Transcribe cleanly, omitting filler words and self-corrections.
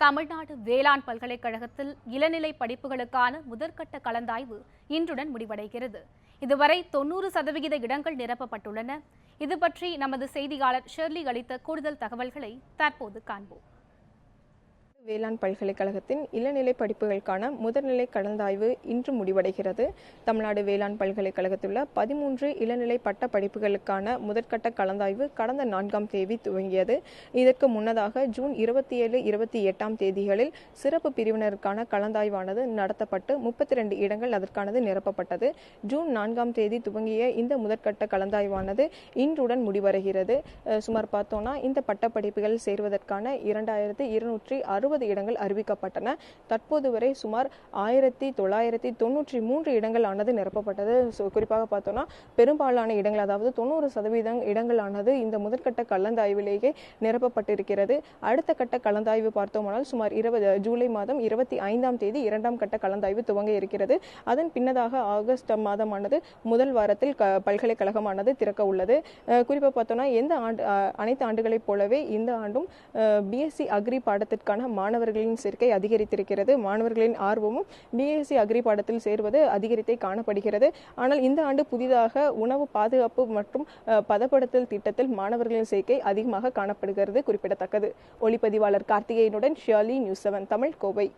தமிழ்நாடு வேளாண் பல்கலைக்கழகத்தில் இளநிலை படிப்புகளுக்கான முதற்கட்ட கலந்தாய்வு இன்றுடன் முடிவடைகிறது. இதுவரை 90% இடங்கள் நிரப்பப்பட்டுள்ளன. இது பற்றி நமது செய்தியாளர் ஷெர்லி அளித்த கூடுதல் தகவல்களை தற்போது காண்போம். வேளாண் பல்கலைக்கழகத்தின் இளநிலை படிப்புகளுக்கான முதல்நிலை கலந்தாய்வு இன்று முடிவடைகிறது. தமிழ்நாடு வேளாண் பல்கலைக்கழகத்தில் 13 இளநிலை பட்ட படிப்புகளுக்கான முதற்கட்ட கலந்தாய்வு கடந்த 4ஆம் தேதி துவங்கியது. இதற்கு முன்னதாக ஜூன் 27, 28ஆம் தேதிகளில் சிறப்பு பிரிவினருக்கான கலந்தாய்வானது நடத்தப்பட்டு 32 இடங்கள் அதற்கானது நிரப்பப்பட்டது. ஜூன் 4ஆம் தேதி துவங்கிய இந்த முதற்கட்ட கலந்தாய்வானது இன்றுடன் முடிவடைகிறது. சுமார் பார்த்தோம்னா இந்த பட்டப்படிப்புகள் சேர்வதற்கான 2260 இடங்கள் அறிவிக்கப்பட்டன. தற்போது வரை சுமார் 1993 இடங்கள் ஆனது நிரப்பப்பட்டது. குறிப்பாக பார்த்தோம்னா பெரும்பாலான இடங்கள், அதாவது 90% இடங்களானது இந்த முதற்கட்ட கலந்தாய்விலேயே நிரப்பப்பட்டிருக்கிறது. அடுத்த கட்ட கலந்தாய்வு பார்த்தோமானால் சுமார் ஜூலை மாதம் 25ஆம் தேதி 2ஆம் கட்ட கலந்தாய்வு துவங்க இருக்கிறது. அதன் பின்னதாக ஆகஸ்ட் மாதமானது முதல் வாரத்தில் பல்கலைக்கழகமானது திறக்க உள்ளது. குறிப்பாக பார்த்தோம்னா அனைத்து ஆண்டுகளைப் போலவே இந்த ஆண்டும் பிஎஸ்சி அக்ரி பாடத்திற்கான மாணவர்களின் சேர்க்கை அதிகரித்திருக்கிறது. மாணவர்களின் ஆர்வமும் பிஎஸ்சி அக்ரி பாடத்தில் சேர்வது அதிகரித்தே காணப்படுகிறது. ஆனால் இந்த ஆண்டு புதிதாக உணவு பாதுகாப்பு மற்றும் பதப்படுத்தல் திட்டத்தில் மாணவர்களின் சேர்க்கை அதிகமாக காணப்படுகிறது குறிப்பிடத்தக்கது. ஒளிப்பதிவாளர் கார்த்திகேயனுடன் ஷியாலி, நியூஸ் 7 தமிழ், கோவை.